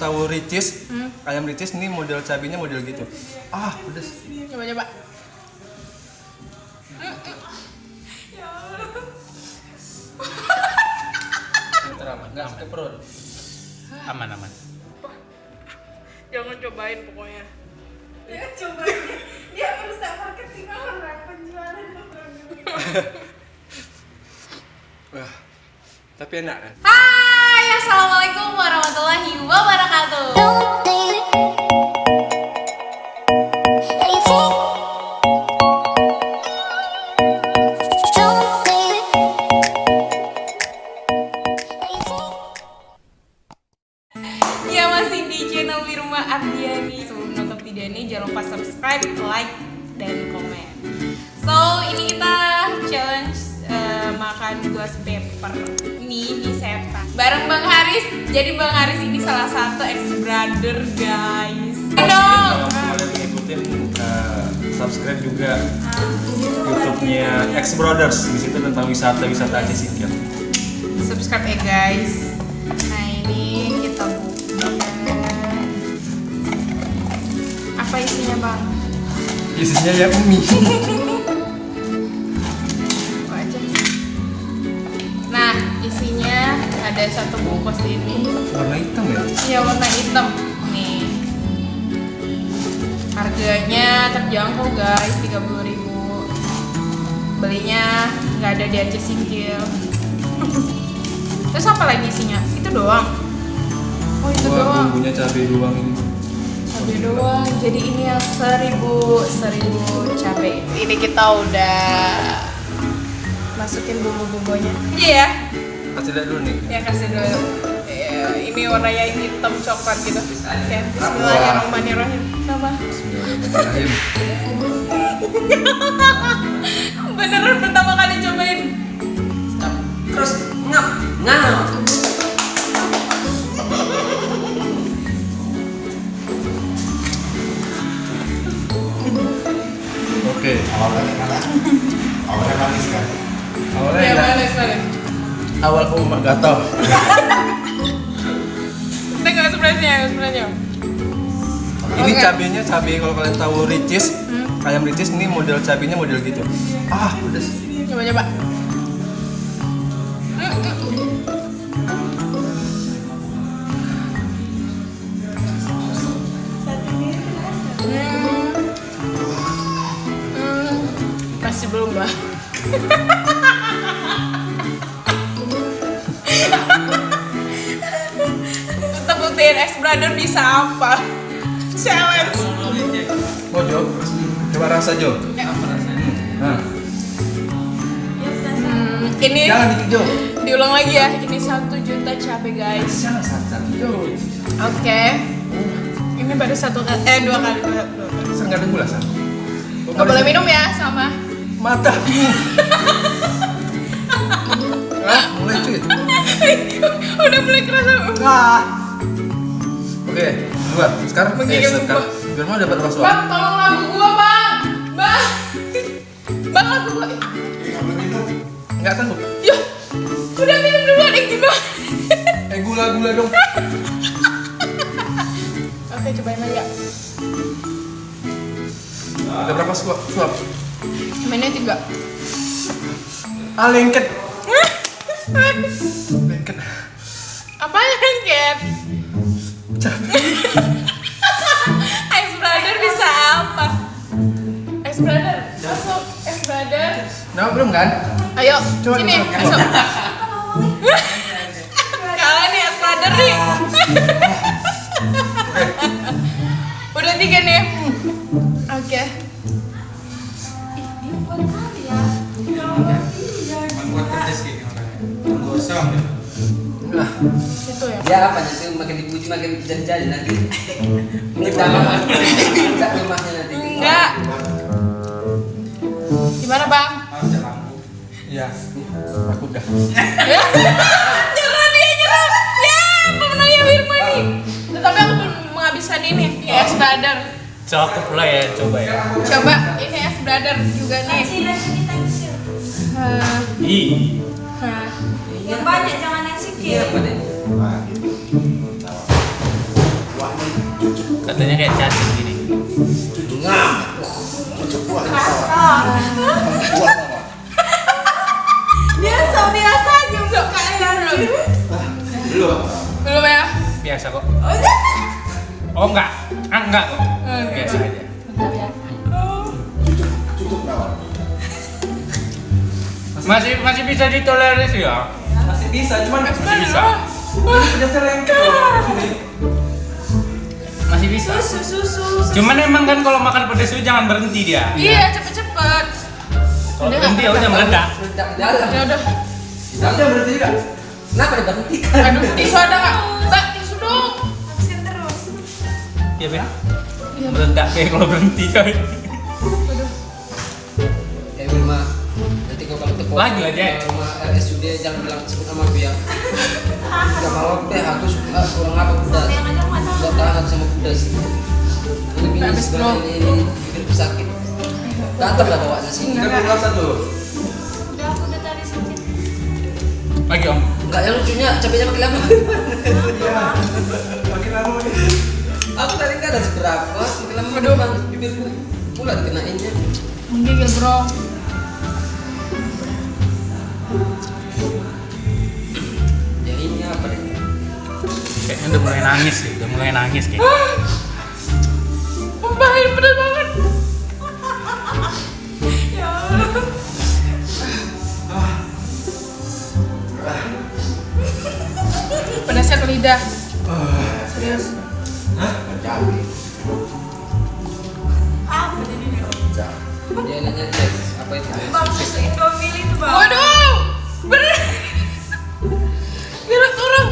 tahu Ricis, ayam Ricis ini model cabenya model gitu. Ah, pedes. Coba. Nggak sampai perut. Aman. Jangan cobain pokoknya. Ya cobain. Dia merusak marketing orang, penjualan orang. Wah, tapi enak kan? Hai, assalamualaikum warahmatullahi wabarakatuh. Ya masih di channel Wirma Ardiani. Sebelum nonton video ini jangan lupa subscribe, like, dan komen. So ini kita challenge makan ghost pepper mie di setan bareng Bang Haris. Jadi Bang Haris ini salah satu ex brother guys. Kalau kalian ngikutin subscribe juga YouTube-nya X Brothers. Di situ tentang wisata Aceh Singkil. Subscribe ya guys. Nah ini kita buka. Apa isinya Bang? Isinya ya mie. Nah, isinya ada satu bungkus ini. Warna hitam ya? Iya, warna hitam. Nih. Harganya terjangkau guys, 30.000. Belinya nggak ada di Aceh Singkil. Terus apa lagi isinya? Itu doang. Oh, itu Wah, doang. bumbunya cabai doang ini. Cabai doang. Jadi ini yang 1000 cabai. Ini kita udah masukin bumbu-bumbunya. Iya ya. Kasih lihat dulu nih. Ya kasih dulu. Ya, ini warnanya hitam coklat gitu. Ya, Bismillahirrahmanirrahim. Sama. Bismillahirrahmanirrahim. Beneran pertama kali cobain. Terus ngap. Oke. Awalnya manis kan? Awalnya Ya enak. manis. Awal aku mah gatal. Kita nggak sebenarnya. Ini Oke. cabenya cabai, kalau kalian tahu Ricis, ayam Ricis ini model cabenya model gitu. Ah, pedes. Coba. Masih belum Mbak. Kita buktiin ex brother bisa apa? Challenge. Oh Jo, coba rasa Jo. Nah, Ini jangan dikit Jo. diulang lagi ya. Ini 1 juta cabai guys. Jangan satu Jo. Oke. Ini baru 2 kali. Nggak ada gula san. Nggak boleh minum ya sama. Mata. Ah, mulai cuy. Udah mulai kerasa. Ah. Oke, dua. Sekarang Menggigil sekarang. Biar mau dapat rasuah. Bang, tolong lagu gua bang. Bang lagu gua. Nggak sanggup. Yo, udah minum duluan gimana? Gula dong. Oke, cobain lagi ya. Ada berapa suap? Mainnya 3. Ah, lengket. Lengket. Apa lengket? Ex brother bisa apa? Ex brother, masuk ex brother. Nah, belum kan? Ayo, Coba sini, dulu. masuk. Kalian nih ex brother nih. Udah 3 nih. Oke. Buat pedes kayak gimana? Gosong. Nah, Itu ya. Ya apa nanti makin dipuji makin jadi nanti. Kita minta rumahnya nanti. Enggak. Gimana bang? Harusnya lampu. iya. Aku udah. Nyerah dia nyerah. Ya, pemenangnya Wirma nih. Tapi aku belum menghabiskan ini. Ini ex brother. Cakep pula ya, coba ya. Coba ini ex brother juga nih. Ih. Yang banyak jangan yang sedikit. Iya apa deh? Katanya kayak cacing gini. Ngam. Rasa. Dia biasa aja mukanya. Belum ya? Biasa kok. Oh, iya. Oh enggak. Ah, enggak kok. Enggak. Biasa aja. Masih bisa ditolerir sih ya. Masih bisa, cuman Masih bisa. pedasnya lengket. Masih bisa. Susu. Cuman emang kan kalau makan pedas itu jangan berhenti dia. Iya, cepet-cepet. Kalau berhenti ya udah meledak. Meledak di dalam. Ya udah. Di dalam dia berhenti juga. Kenapa diberhentikan? Aduh, tisu ada nggak? Mbak, tisu dong. Habisin terus. Iya Ben. Meledak kayak kalau berhenti coy. Wilma, nanti kau kalau tepuk Lagi lah, Jack. sama RSUD jangan bilang sebut nama aku ya. Gak mau aku suka kurang apa pedas. Yang ada nggak tahu. Gak tahan sama pedas. Ini Habis, bro. ini bibirku sakit. Gatal lah bawanya sini. Enggak. Kan satu. Udah aku udah tadi sakit. Lagi Om. Enggak, yang lucunya cabenya makin lama. Makin lama nih. Aku tadi nggak ada seberapa, makin lama depan bibirku pula dikenainnya. Menggigil bro. Ya ini apa nih? Kayaknya udah mulai nangis sih, udah mulai nangis kayaknya. Bahaya pedas banget. Ya Allah. Pedasnya ke lidah. Serius. Apa jadi ini? Dia nanya dia apa itu? Bang, susu Indomie itu bang. Waduh, bener. Gerak turun.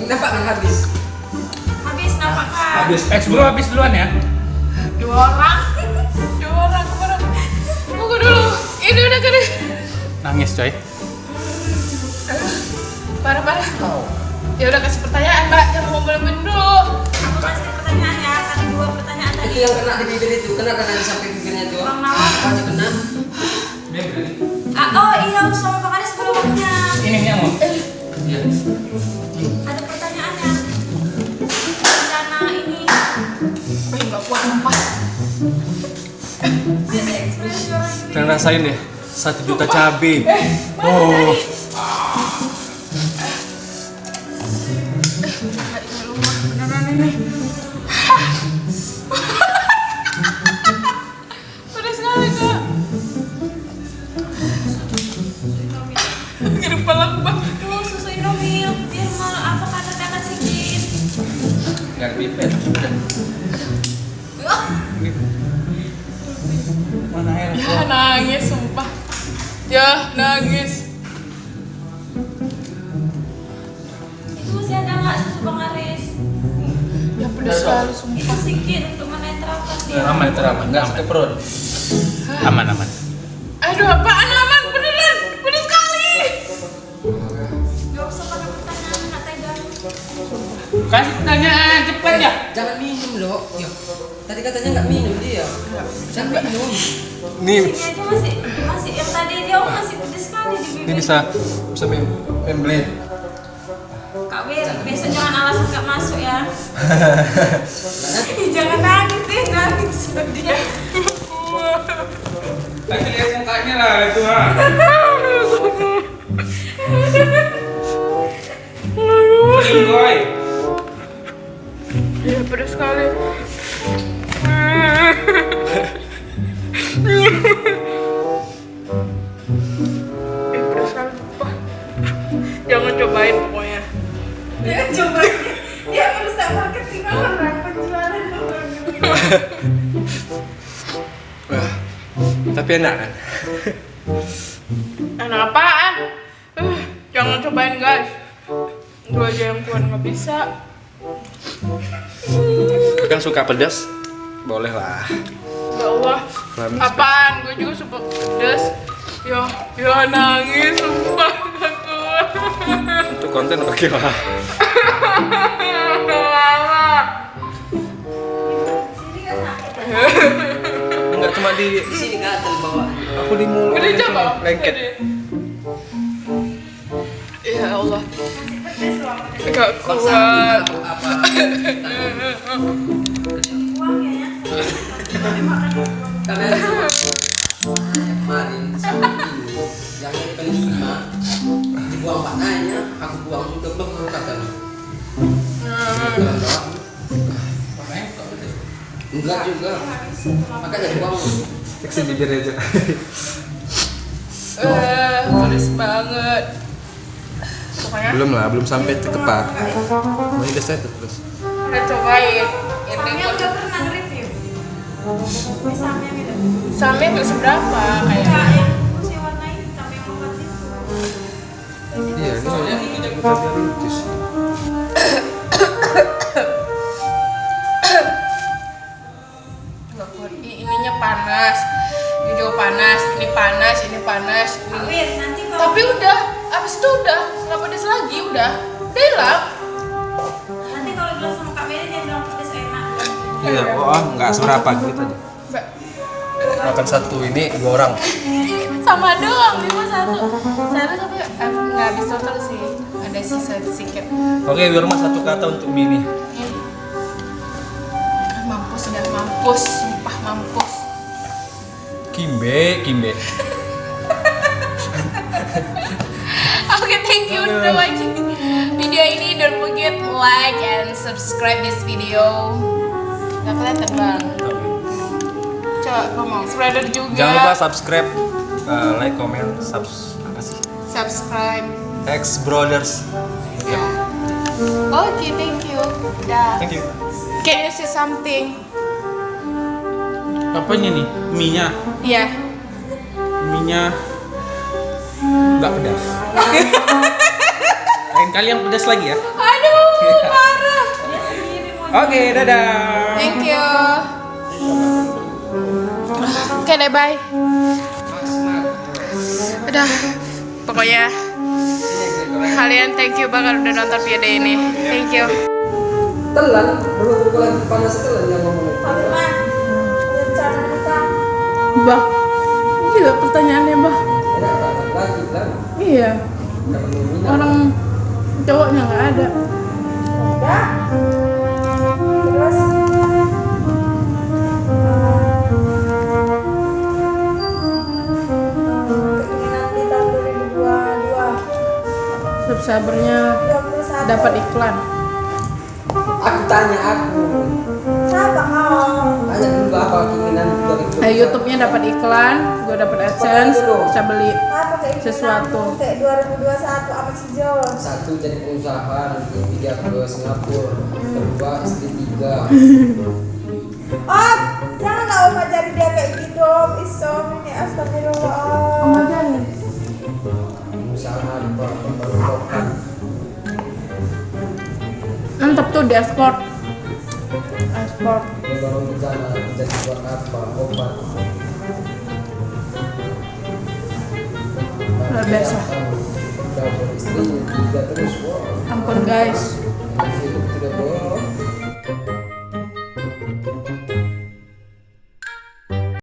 Nampak kan habis. Habis nampak kan? Bro habis duluan ya. Dua orang kemana? Tunggu dulu. Ini udah kering. Nangis coy. Parah. Ya udah kasih pertanyaan mbak, jangan ngomong dulu. Aku kasih pertanyaan ya. Ada 2 pertanyaan Itu tadi. yang kena di bibir itu, kena di samping bibirnya tuh. Bang Nawar. Apa aja kena? Oh iya, sama Bang Aris belum waktunya. Ini yang Om. Iya. Ada pertanyaannya. Rencana ini. Nggak kuat sumpah. Ada ekspresi orang Indonesia. Kalian rasain deh, 1 juta cabai. Oh, Beneran ini. Pedas sekali kak. Kira kepala aku bang. Tuh susu Indomie biar apa kata akan sedikit. Enggak pipet. Mana air? Ya nangis sumpah. Ya nangis. Itu masih ada nggak susu Bang Aris? Ya pedas sekali sumpah. Itu sedikit untuk menetralkan dia. Aman itu aman. Enggak ke perut. Aman. Aduh apaan aman beneran. Pedas sekali. Gak usah pakai pertanyaan, nggak tegang. Kasih pertanyaan cepat ya. Jangan minum loh. Ya. Tadi katanya nggak minum dia. Jangan minum. ini Ini aja masih yang tadi dia masih pedes sekali di bibir. ini bisa memblend. Kak Wir, besok jangan alasan gak masuk ya. Jangan nangis deh, nangis dia. Kasih lihat mukanya lah itu ha. Boy. Ya pedas sekali. Pedas sekali sumpah. Jangan cobain pokoknya. Dia coba, dia merusak marketing orang, penjualan orang. Tapi enak kan? Enak apaan? Jangan cobain guys. Gue aja yang kuat nggak bisa. Kan suka pedas? Boleh lah. Ya Allah. Apaan? Gue juga suka pedas. Ya nangis sumpah gak kuat. Untuk konten oke lah. Sini gak sakit. Enggak cuma di Di sini gatal bawah. aku di mulut. Udah coba. Lengket. Ya Allah. Kasih tes loh apa tes. Gak kuat. Apa? Uang ya. Tapi makan uang. Karena kemarin sama ini yang kelima dibuang maknanya, aku buang juga belum katanya. Enggak juga, makanya dibuang. Seksi bibir aja. Panas banget. Pokoknya Belum sampai kepak. Mau udah set terus. kita cobain. Ini Samnya udah pernah nge-review. Ini samnya gitu. sampai nggak seberapa Enggak, kayak. yang putih warna hitam yang obat itu. Iya, ini soalnya kita rincis. Nggak kuat. Ininya panas. Ini juga panas. Ini panas. Ini panas. Ini. Win, nanti kalau Tapi udah, abis itu udah nggak pedes lagi, udah hilang. nanti kalau bilang sama Kak Meli dia bilang pedes enak. Iya, nggak seberapa gitu tadi. Mbak, Makan satu ini 2 orang. sama doang 51. Saya tapi nggak habis total sih, ada sisa sedikit. Oke, Wirma satu kata untuk mie ini. Mampus dah, mampus, sumpah mampus. Kimbe. Oke, thank you udah watching video ini. Don't forget like and subscribe this video. Gak kelihatan bang. Coba ngomong, spreader juga. Jangan lupa subscribe, like, comment, apa sih? Subscribe. X Brothers. Ya. Oke, thank you. Dah. Thank you. Can you say something? Apanya nih? Mie-nya? Iya. Mie-nya nggak pedas. Lain kali yang pedas lagi ya. Aduh, parah. Oke, dadah. Thank you. Oke deh, bye. Udah, pokoknya kalian thank you banget udah nonton video ini. Thank you. Telan, berhubung lagi panas telan yang ngomong. Pak Firman, rencana kita Bah, gila pertanyaannya bah. Enggak dapat lagi kan? Iya, Enggak perlu minum. orang cowoknya nggak ada. udah. Terus keinginan di tahun 2022 Sabarnya 21. dapat iklan. Aku tanya aku. Siapa kau? Tanya dulu apa keinginan dari YouTube-nya dapat iklan, gue dapat AdSense, bisa beli. Apa keinginan Sesuatu. kayak 2021 apa sih Jo? Satu jadi pengusaha, ketiga ke Singapura, kedua istri 3. Oh, janganlah Om ajari dia kayak gitu Om. Isom ini astagfirullah Om. Pengusaha apa? Pemberokokan. Mantap tuh di ekspor. Ekspor. Baru bencana jadi buat apa? Obat. Luar biasa. Udah istri 3 terus. Wow. Ampun guys.